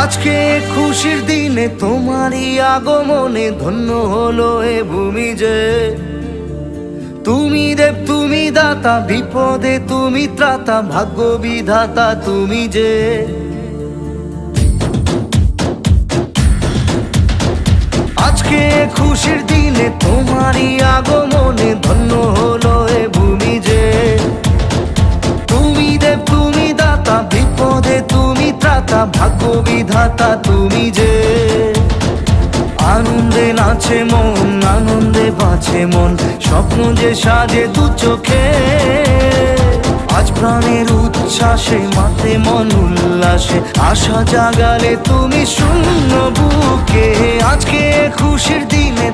আজকে খুশির দিনে তোমারই আগমনে ধন্য হলো এ ভূমি যে। তুমি দেব তুমি দাতা, বিপদে তুমি ত্রাতা, ভাগ্য বিধাতা তুমি যে। আজকে খুশির দিনে তোমারই আগমনে ধন্য হলো এ ভূমি যে। তুমি দেব তুমি দাতা, বিপদে তুমি ত্রাতা, ভাগ্য বিধাতা তুমি যে। আনন্দে নাচে মন, আনন্দে বাঁচে মন, স্বপ্ন যে সাজে দু চোখে। আজ প্রাণের উচ্ছ্বাসে মাতে মন উল্লাসে, আশা জাগালে তুমি শূন্য বুকে। আজকে খুশির দিনে